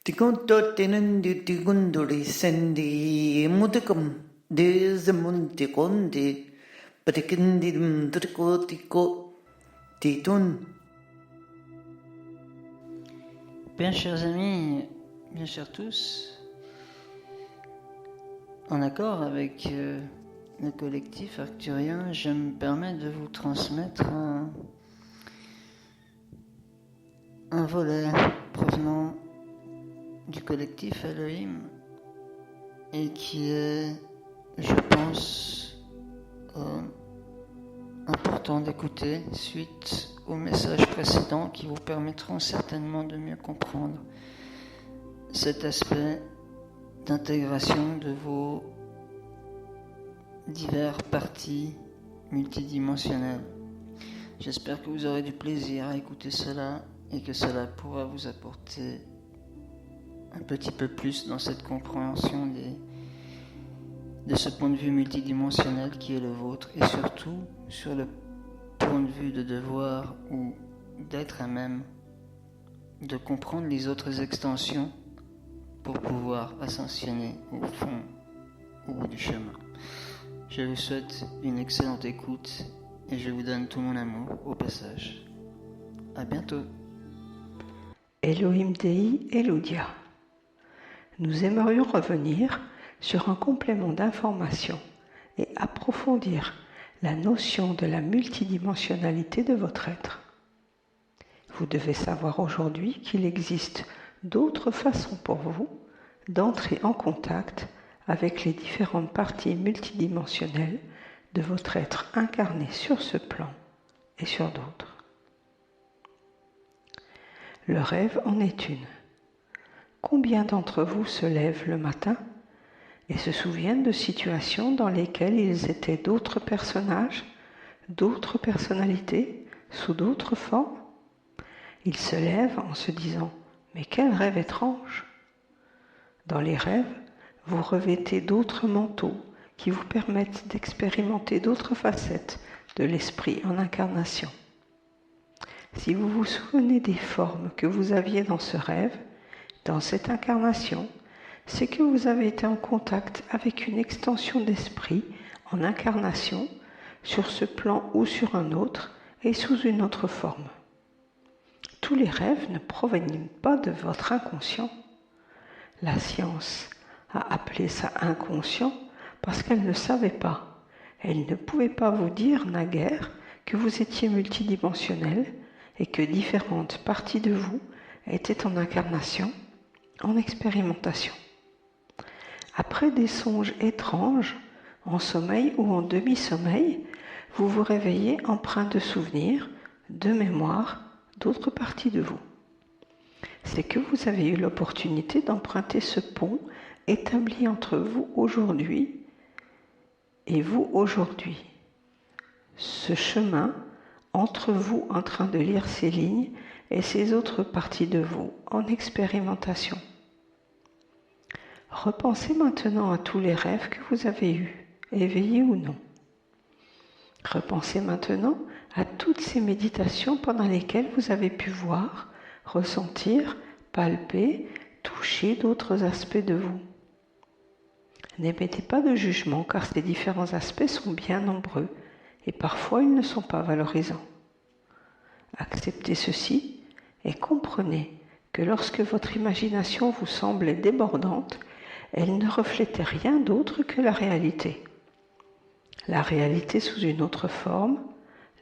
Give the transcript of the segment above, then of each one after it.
Tikunto tenandi tikunduri sendi mudikum dezamundi kondi patikindim triko tiko titun. Bien, chers amis, bien chers tous, en accord avec le collectif arcturien, je me permets de vous transmettre un volet provenant du collectif Elohim et qui est, je pense, important d'écouter suite aux messages précédents qui vous permettront certainement de mieux comprendre cet aspect d'intégration de vos diverses parties multidimensionnelles. J'espère que vous aurez du plaisir à écouter cela et que cela pourra vous apporter un petit peu plus dans cette compréhension de ce point de vue multidimensionnel qui est le vôtre et surtout sur le point de vue de devoir ou d'être à même de comprendre les autres extensions pour pouvoir ascensionner au fond, au bout du chemin. Je vous souhaite une excellente écoute et je vous donne tout mon amour au passage. À bientôt. Elohim Dei Eludia. Nous aimerions revenir sur un complément d'information et approfondir la notion de la multidimensionnalité de votre être. Vous devez savoir aujourd'hui qu'il existe d'autres façons pour vous d'entrer en contact avec les différentes parties multidimensionnelles de votre être incarné sur ce plan et sur d'autres. Le rêve en est une. Combien d'entre vous se lèvent le matin et se souviennent de situations dans lesquelles ils étaient d'autres personnages, d'autres personnalités, sous d'autres formes? Ils se lèvent en se disant « Mais quel rêve étrange !» Dans les rêves, vous revêtez d'autres manteaux qui vous permettent d'expérimenter d'autres facettes de l'esprit en incarnation. Si vous vous souvenez des formes que vous aviez dans ce rêve, dans cette incarnation, c'est que vous avez été en contact avec une extension d'esprit en incarnation sur ce plan ou sur un autre et sous une autre forme. Tous les rêves ne proviennent pas de votre inconscient. La science a appelé ça inconscient parce qu'elle ne savait pas. Elle ne pouvait pas vous dire naguère que vous étiez multidimensionnel et que différentes parties de vous étaient en incarnation, en expérimentation. Après des songes étranges, en sommeil ou en demi-sommeil, vous vous réveillez empreint de souvenirs, de mémoires, d'autres parties de vous. C'est que vous avez eu l'opportunité d'emprunter ce pont établi entre vous aujourd'hui et vous aujourd'hui. Ce chemin entre vous en train de lire ces lignes et ces autres parties de vous en expérimentation. Repensez maintenant à tous les rêves que vous avez eus, éveillés ou non. Repensez maintenant à toutes ces méditations pendant lesquelles vous avez pu voir, ressentir, palper, toucher d'autres aspects de vous. N'émettez pas de jugement car ces différents aspects sont bien nombreux et parfois ils ne sont pas valorisants. Acceptez ceci et comprenez que lorsque votre imagination vous semblait débordante, elle ne reflétait rien d'autre que la réalité. La réalité sous une autre forme,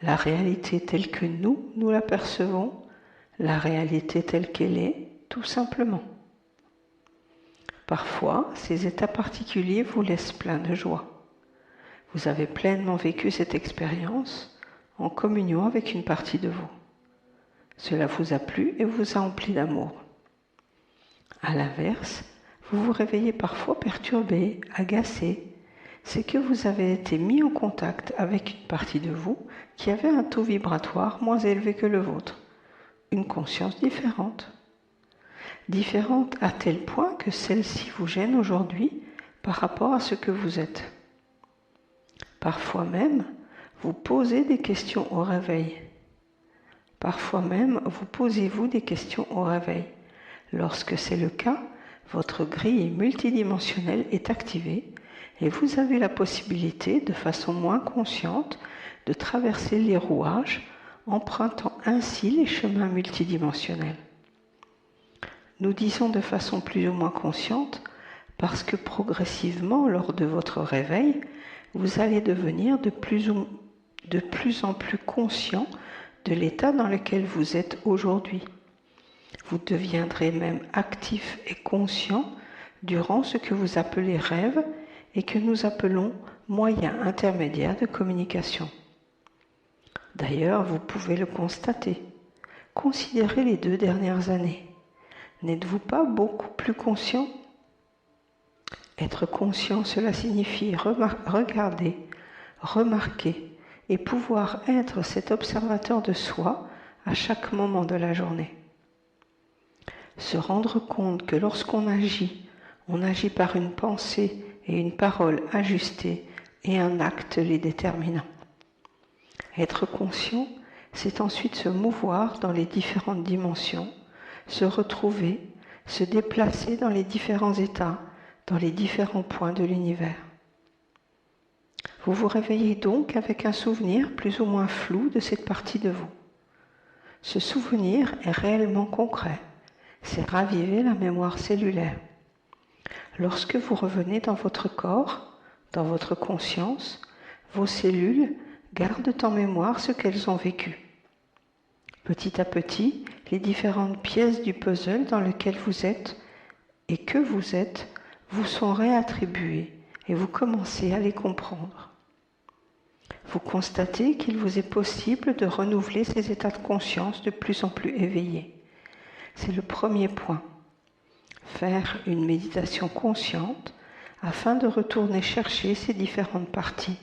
la réalité telle que nous la percevons, la réalité telle qu'elle est, tout simplement. Parfois, ces états particuliers vous laissent plein de joie. Vous avez pleinement vécu cette expérience en communion avec une partie de vous. Cela vous a plu et vous a empli d'amour. À l'inverse, vous vous réveillez parfois perturbé, agacé. C'est que vous avez été mis en contact avec une partie de vous qui avait un taux vibratoire moins élevé que le vôtre, une conscience différente. Différente à tel point que celle-ci vous gêne aujourd'hui par rapport à ce que vous êtes. Parfois même, vous posez des questions au réveil. Parfois même, vous posez-vous des questions au réveil. Lorsque c'est le cas, votre grille multidimensionnelle est activée et vous avez la possibilité, de façon moins consciente, de traverser les rouages, empruntant ainsi les chemins multidimensionnels. Nous disons de façon plus ou moins consciente parce que progressivement, lors de votre réveil, vous allez devenir de plus en plus conscient de l'état dans lequel vous êtes aujourd'hui. Vous deviendrez même actif et conscient durant ce que vous appelez rêve et que nous appelons moyen intermédiaire de communication. D'ailleurs, vous pouvez le constater. Considérez les 2 dernières années. N'êtes-vous pas beaucoup plus conscient ? Être conscient, cela signifie regarder, remarquer et pouvoir être cet observateur de soi à chaque moment de la journée. Se rendre compte que lorsqu'on agit, on agit par une pensée et une parole ajustées et un acte les déterminant. Être conscient, c'est ensuite se mouvoir dans les différentes dimensions, se retrouver, se déplacer dans les différents états, dans les différents points de l'univers. Vous vous réveillez donc avec un souvenir plus ou moins flou de cette partie de vous. Ce souvenir est réellement concret, c'est raviver la mémoire cellulaire. Lorsque vous revenez dans votre corps, dans votre conscience, vos cellules gardent en mémoire ce qu'elles ont vécu. Petit à petit, les différentes pièces du puzzle dans lequel vous êtes et que vous êtes vous sont réattribuées et vous commencez à les comprendre. Vous constatez qu'il vous est possible de renouveler ces états de conscience de plus en plus éveillés. C'est le premier point. Faire une méditation consciente afin de retourner chercher ces différentes parties.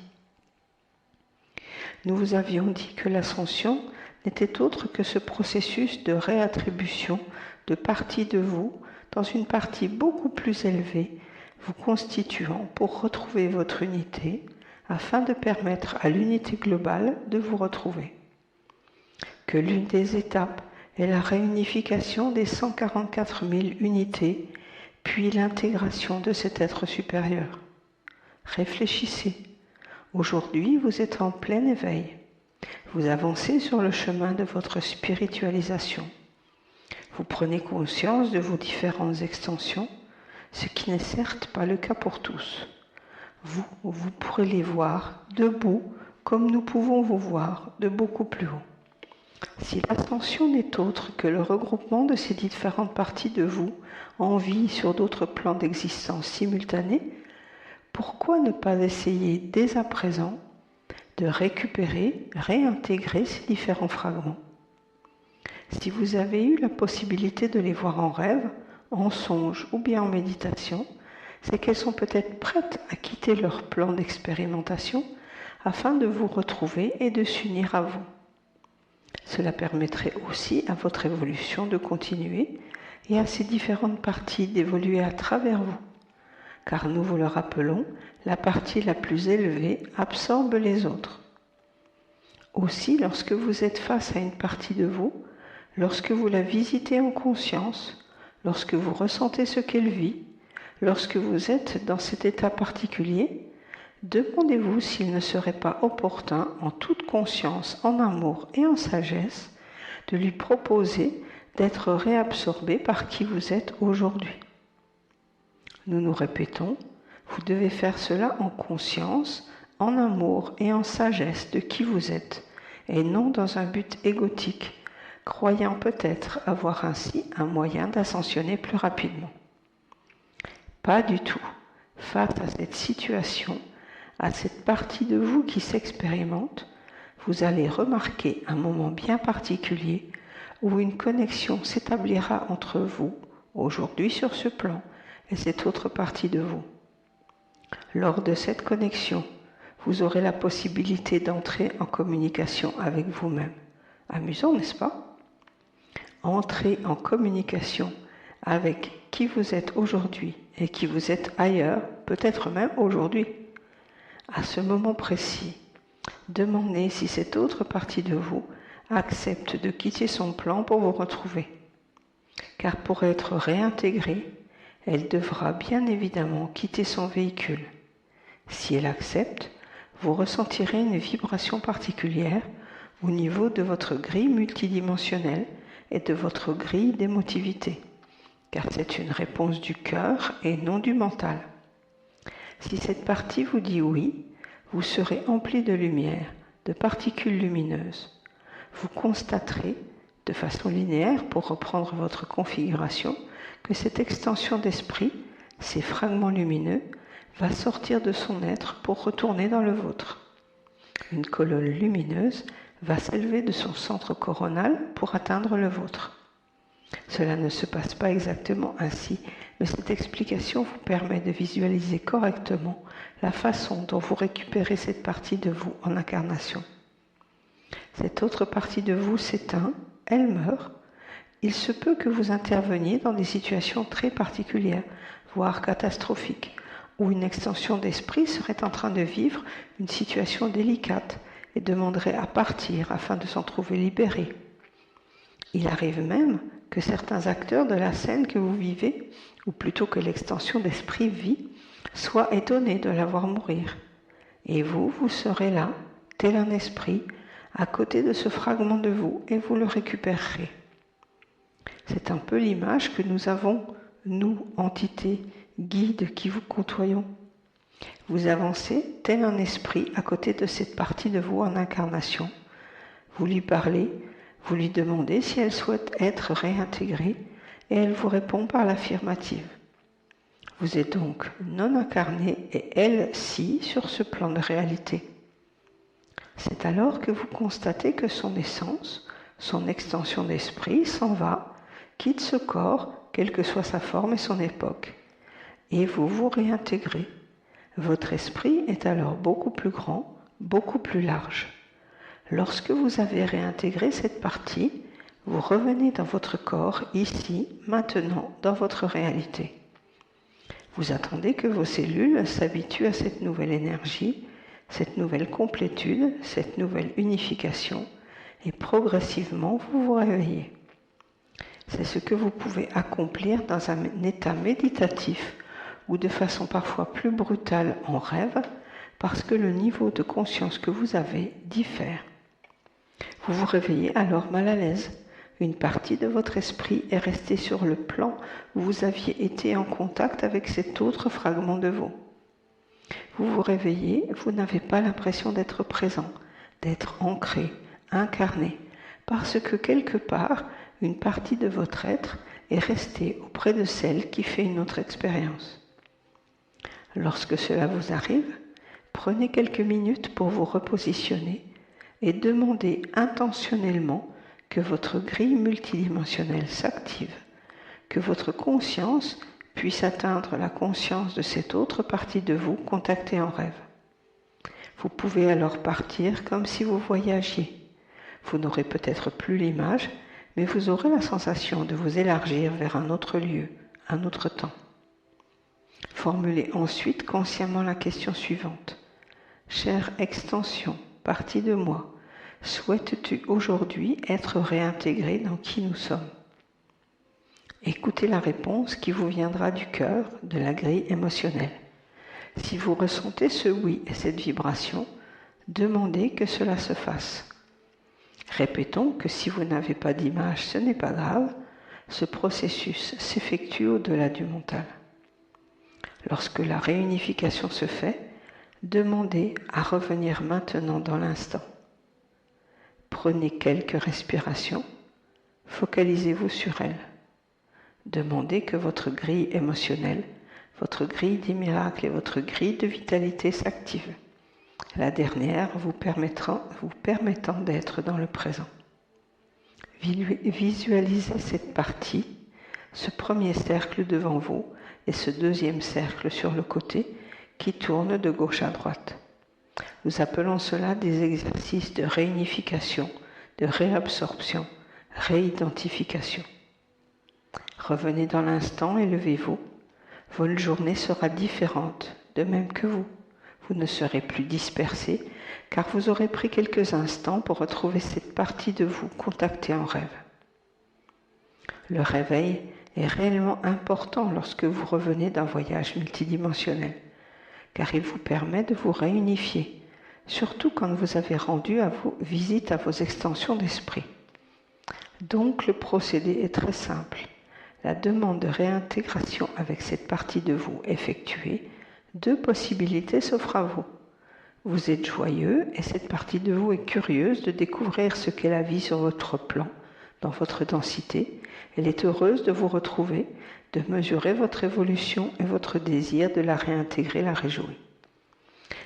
Nous vous avions dit que l'ascension n'était autre que ce processus de réattribution de parties de vous dans une partie beaucoup plus élevée, vous constituant pour retrouver votre unité, afin de permettre à l'unité globale de vous retrouver. Que l'une des étapes est la réunification des 144 000 unités, puis l'intégration de cet être supérieur. Réfléchissez. Aujourd'hui, vous êtes en plein éveil. Vous avancez sur le chemin de votre spiritualisation. Vous prenez conscience de vos différentes extensions, ce qui n'est certes pas le cas pour tous. Vous pourrez les voir debout comme nous pouvons vous voir de beaucoup plus haut. Si l'ascension n'est autre que le regroupement de ces différentes parties de vous en vie sur d'autres plans d'existence simultanés, pourquoi ne pas essayer dès à présent de récupérer, réintégrer ces différents fragments ? Si vous avez eu la possibilité de les voir en rêve, en songe ou bien en méditation, c'est qu'elles sont peut-être prêtes à quitter leur plan d'expérimentation afin de vous retrouver et de s'unir à vous. Cela permettrait aussi à votre évolution de continuer et à ces différentes parties d'évoluer à travers vous. Car nous vous le rappelons, la partie la plus élevée absorbe les autres. Aussi, lorsque vous êtes face à une partie de vous, lorsque vous la visitez en conscience, lorsque vous ressentez ce qu'elle vit, lorsque vous êtes dans cet état particulier, demandez-vous s'il ne serait pas opportun, en toute conscience, en amour et en sagesse, de lui proposer d'être réabsorbé par qui vous êtes aujourd'hui. Nous nous répétons, vous devez faire cela en conscience, en amour et en sagesse de qui vous êtes, et non dans un but égotique, croyant peut-être avoir ainsi un moyen d'ascensionner plus rapidement. Pas du tout. Face à cette situation, à cette partie de vous qui s'expérimente, vous allez remarquer un moment bien particulier où une connexion s'établira entre vous, aujourd'hui sur ce plan, et cette autre partie de vous. Lors de cette connexion, vous aurez la possibilité d'entrer en communication avec vous-même. Amusant, n'est-ce pas ? Entrer en communication avec qui vous êtes aujourd'hui et qui vous êtes ailleurs, peut-être même aujourd'hui. À ce moment précis, demandez si cette autre partie de vous accepte de quitter son plan pour vous retrouver. car pour être réintégrée, elle devra bien évidemment quitter son véhicule. Si elle accepte, vous ressentirez une vibration particulière au niveau de votre grille multidimensionnelle et de votre grille d'émotivité, car c'est une réponse du cœur et non du mental. Si cette partie vous dit oui, vous serez empli de lumière, de particules lumineuses. Vous constaterez, de façon linéaire pour reprendre votre configuration, que cette extension d'esprit, ces fragments lumineux, va sortir de son être pour retourner dans le vôtre. Une colonne lumineuse va s'élever de son centre coronal pour atteindre le vôtre. Cela ne se passe pas exactement ainsi, mais cette explication vous permet de visualiser correctement la façon dont vous récupérez cette partie de vous en incarnation. Cette autre partie de vous s'éteint, elle meurt. Il se peut que vous interveniez dans des situations très particulières, voire catastrophiques, où une extension d'esprit serait en train de vivre une situation délicate et demanderait à partir afin de s'en trouver libéré. Il arrive même que certains acteurs de la scène que vous vivez, ou plutôt que l'extension d'esprit vit, soient étonnés de la voir mourir. Et vous serez là, tel un esprit, à côté de ce fragment de vous, et vous le récupérerez. C'est un peu l'image que nous avons, nous, entités, guides qui vous côtoyons. Vous avancez tel un esprit à côté de cette partie de vous en incarnation. Vous lui parlez, vous lui demandez si elle souhaite être réintégrée et elle vous répond par l'affirmative. Vous êtes donc non incarné et elle si sur ce plan de réalité. C'est alors que vous constatez que son essence, son extension d'esprit s'en va, quitte ce corps, quelle que soit sa forme et son époque, et vous vous réintégrez. Votre esprit est alors beaucoup plus grand, beaucoup plus large. Lorsque vous avez réintégré cette partie, vous revenez dans votre corps, ici, maintenant, dans votre réalité. Vous attendez que vos cellules s'habituent à cette nouvelle énergie, cette nouvelle complétude, cette nouvelle unification, et progressivement vous vous réveillez. C'est ce que vous pouvez accomplir dans un état méditatif ou de façon parfois plus brutale en rêve, parce que le niveau de conscience que vous avez diffère. Vous vous réveillez alors mal à l'aise. Une partie de votre esprit est restée sur le plan où vous aviez été en contact avec cet autre fragment de vous. Vous vous réveillez, vous n'avez pas l'impression d'être présent, d'être ancré, incarné, parce que quelque part, une partie de votre être est restée auprès de celle qui fait une autre expérience. Lorsque cela vous arrive, prenez quelques minutes pour vous repositionner et demandez intentionnellement que votre grille multidimensionnelle s'active, que votre conscience puisse atteindre la conscience de cette autre partie de vous contactée en rêve. Vous pouvez alors partir comme si vous voyagiez. Vous n'aurez peut-être plus l'image, mais vous aurez la sensation de vous élargir vers un autre lieu, un autre temps. Formulez ensuite consciemment la question suivante. Chère extension, partie de moi, souhaites-tu aujourd'hui être réintégré dans qui nous sommes ? Écoutez la réponse qui vous viendra du cœur, de la grille émotionnelle. Si vous ressentez ce oui et cette vibration, demandez que cela se fasse. Répétons que si vous n'avez pas d'image, ce n'est pas grave, ce processus s'effectue au-delà du mental. Lorsque la réunification se fait, demandez à revenir maintenant dans l'instant. Prenez quelques respirations, focalisez-vous sur elles. Demandez que votre grille émotionnelle, votre grille des miracles et votre grille de vitalité s'activent. La dernière vous permettant d'être dans le présent. Visualisez cette partie, ce premier cercle devant vous et ce deuxième cercle sur le côté qui tourne de gauche à droite. Nous appelons cela des exercices de réunification, de réabsorption, réidentification. Revenez dans l'instant et levez-vous. Votre journée sera différente, de même que vous. Vous ne serez plus dispersé, car vous aurez pris quelques instants pour retrouver cette partie de vous contactée en rêve. Le réveil est réellement important lorsque vous revenez d'un voyage multidimensionnel, car il vous permet de vous réunifier, surtout quand vous avez rendu visite à vos extensions d'esprit. Donc le procédé est très simple. La demande de réintégration avec cette partie de vous effectuée, 2 possibilités s'offrent à vous. Vous êtes joyeux et cette partie de vous est curieuse de découvrir ce qu'est la vie sur votre plan, dans votre densité. Elle est heureuse de vous retrouver, de mesurer votre évolution et votre désir de la réintégrer la réjouit.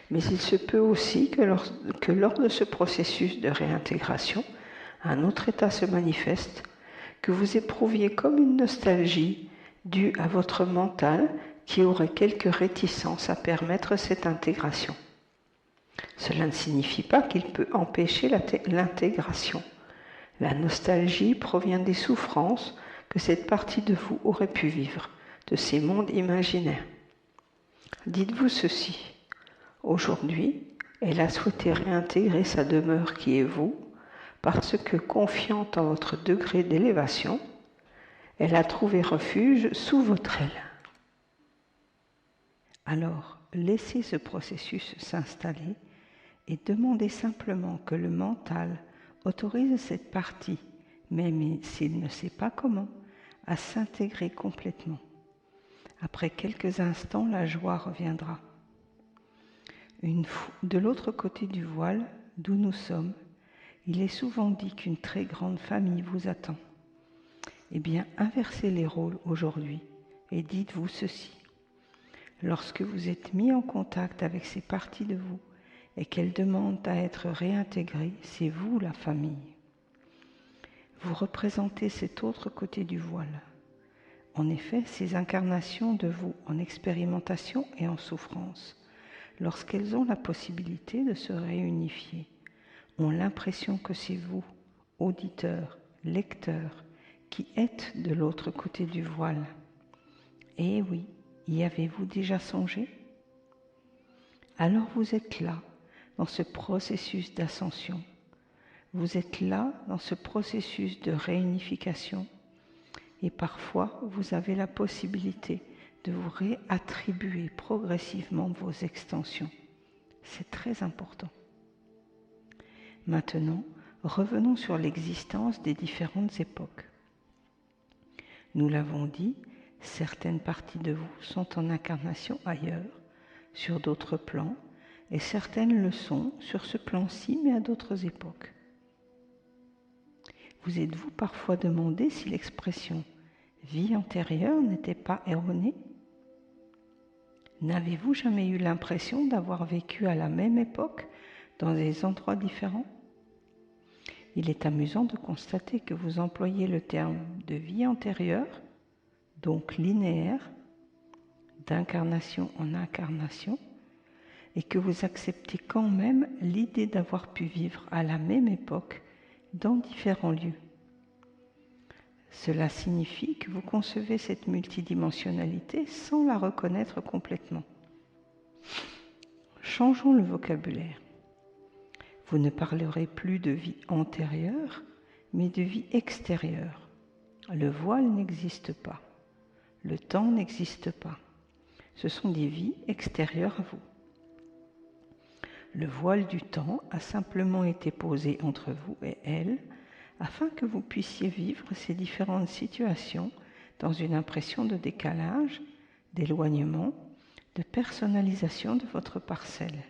Mais il se peut aussi que lors de ce processus de réintégration, un autre état se manifeste, que vous éprouviez comme une nostalgie due à votre mental qui aurait quelques réticences à permettre cette intégration. Cela ne signifie pas qu'il peut empêcher l'intégration. La nostalgie provient des souffrances que cette partie de vous aurait pu vivre, de ces mondes imaginaires. Dites-vous ceci. Aujourd'hui, elle a souhaité réintégrer sa demeure qui est vous, parce que, confiante en votre degré d'élévation, elle a trouvé refuge sous votre aile. Alors, laissez ce processus s'installer et demandez simplement que le mental autorise cette partie, même s'il ne sait pas comment, à s'intégrer complètement. Après quelques instants, la joie reviendra. De l'autre côté du voile, d'où nous sommes, il est souvent dit qu'une très grande famille vous attend. Eh bien, inversez les rôles aujourd'hui et dites-vous ceci. Lorsque vous êtes mis en contact avec ces parties de vous et qu'elles demandent à être réintégrées, c'est vous la famille. Vous représentez cet autre côté du voile. En effet, ces incarnations de vous en expérimentation et en souffrance, lorsqu'elles ont la possibilité de se réunifier, ont l'impression que c'est vous, auditeurs, lecteurs, qui êtes de l'autre côté du voile. Eh oui, y avez-vous déjà songé? Alors vous êtes là, dans ce processus d'ascension. Vous êtes là, dans ce processus de réunification. Et parfois, vous avez la possibilité de vous réattribuer progressivement vos extensions. C'est très important. Maintenant, revenons sur l'existence des différentes époques. Nous l'avons dit, certaines parties de vous sont en incarnation ailleurs, sur d'autres plans, et certaines le sont sur ce plan-ci, mais à d'autres époques. Vous êtes-vous parfois demandé si l'expression « vie antérieure » n'était pas erronée? N'avez-vous jamais eu l'impression d'avoir vécu à la même époque, dans des endroits différents? Il est amusant de constater que vous employez le terme de vie antérieure, donc linéaire, d'incarnation en incarnation, et que vous acceptez quand même l'idée d'avoir pu vivre à la même époque dans différents lieux. Cela signifie que vous concevez cette multidimensionnalité sans la reconnaître complètement. Changeons le vocabulaire. Vous ne parlerez plus de vie antérieure, mais de vie extérieure. Le voile n'existe pas. Le temps n'existe pas. Ce sont des vies extérieures à vous. Le voile du temps a simplement été posé entre vous et elle, afin que vous puissiez vivre ces différentes situations dans une impression de décalage, d'éloignement, de personnalisation de votre parcelle.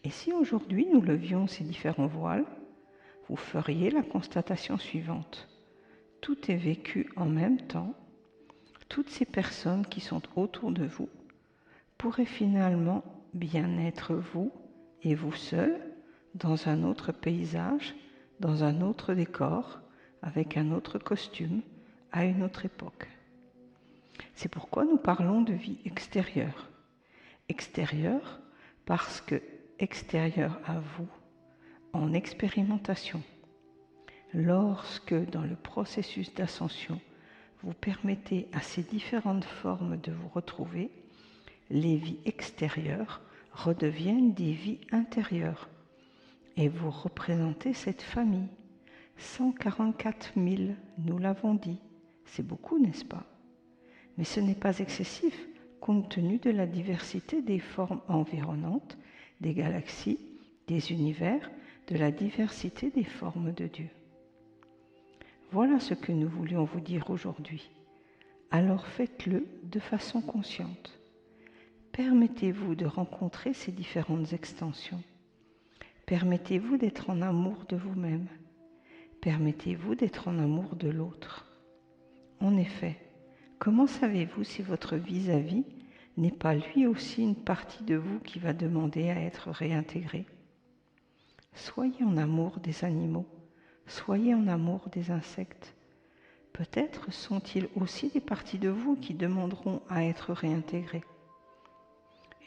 Et si aujourd'hui nous levions ces différents voiles, vous feriez la constatation suivante. Tout est vécu en même temps. Toutes ces personnes qui sont autour de vous pourraient finalement bien être vous et vous seul dans un autre paysage, dans un autre décor, avec un autre costume, à une autre époque. C'est pourquoi nous parlons de vie extérieure. Extérieure parce que extérieure à vous, en expérimentation. Lorsque, dans le processus d'ascension, vous permettez à ces différentes formes de vous retrouver, les vies extérieures redeviennent des vies intérieures. Et vous représentez cette famille, 144 000, nous l'avons dit. C'est beaucoup, n'est-ce pas? Mais ce n'est pas excessif compte tenu de la diversité des formes environnantes, des galaxies, des univers, de la diversité des formes de Dieu. Voilà ce que nous voulions vous dire aujourd'hui. Alors faites-le de façon consciente. Permettez-vous de rencontrer ces différentes extensions. Permettez-vous d'être en amour de vous-même. Permettez-vous d'être en amour de l'autre. En effet, comment savez-vous si votre vis-à-vis n'est pas lui aussi une partie de vous qui va demander à être réintégrée? Soyez en amour des animaux, soyez en amour des insectes. Peut-être sont-ils aussi des parties de vous qui demanderont à être réintégrées.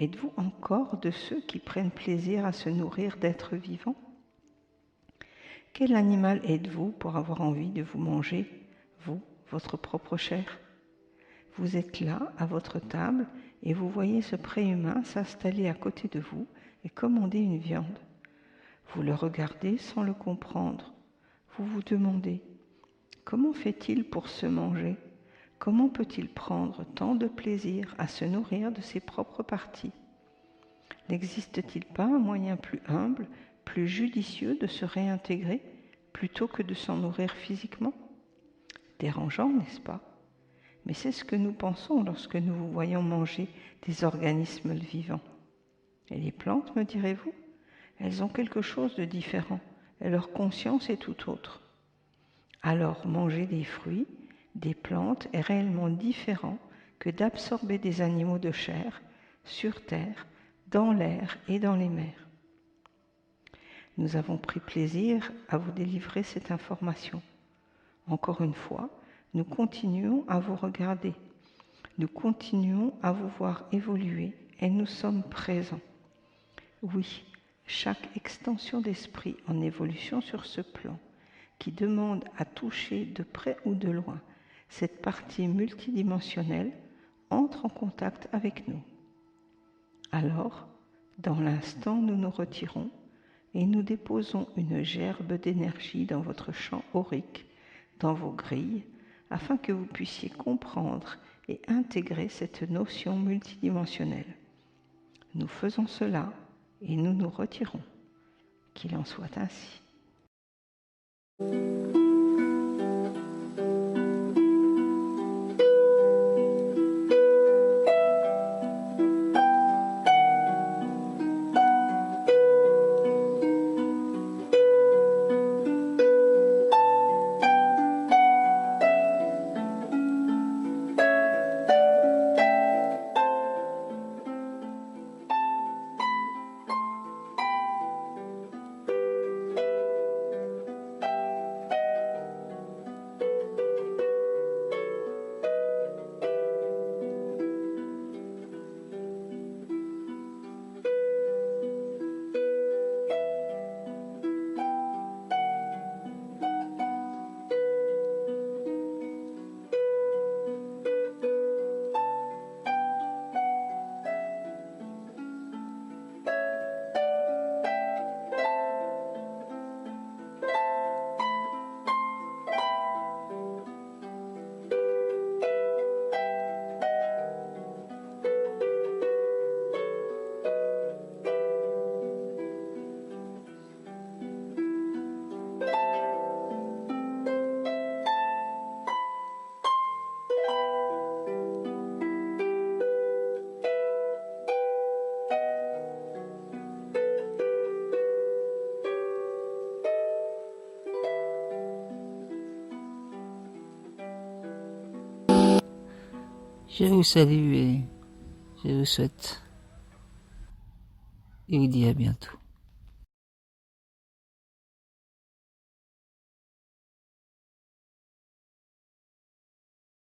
Êtes-vous encore de ceux qui prennent plaisir à se nourrir d'êtres vivants? Quel animal êtes-vous pour avoir envie de vous manger, vous, votre propre chair? Vous êtes là, à votre table, et vous voyez ce préhumain s'installer à côté de vous et commander une viande. Vous le regardez sans le comprendre. Vous vous demandez, comment fait-il pour se manger? Comment peut-il prendre tant de plaisir à se nourrir de ses propres parties? N'existe-t-il pas un moyen plus humble, plus judicieux de se réintégrer plutôt que de s'en nourrir physiquement? Dérangeant, n'est-ce pas? Mais c'est ce que nous pensons lorsque nous vous voyons manger des organismes vivants. Et les plantes, me direz-vous? Elles ont quelque chose de différent, et leur conscience est tout autre. Alors, manger des fruits, des plantes est réellement différent que d'absorber des animaux de chair, sur terre, dans l'air et dans les mers. Nous avons pris plaisir à vous délivrer cette information. Encore une fois, nous continuons à vous regarder. Nous continuons à vous voir évoluer et nous sommes présents. Oui, chaque extension d'esprit en évolution sur ce plan, qui demande à toucher de près ou de loin cette partie multidimensionnelle, entre en contact avec nous. Alors, dans l'instant, nous nous retirons et nous déposons une gerbe d'énergie dans votre champ aurique, dans vos grilles, afin que vous puissiez comprendre et intégrer cette notion multidimensionnelle. Nous faisons cela et nous nous retirons. Qu'il en soit ainsi. Je vous salue et je vous souhaite et vous dis à bientôt.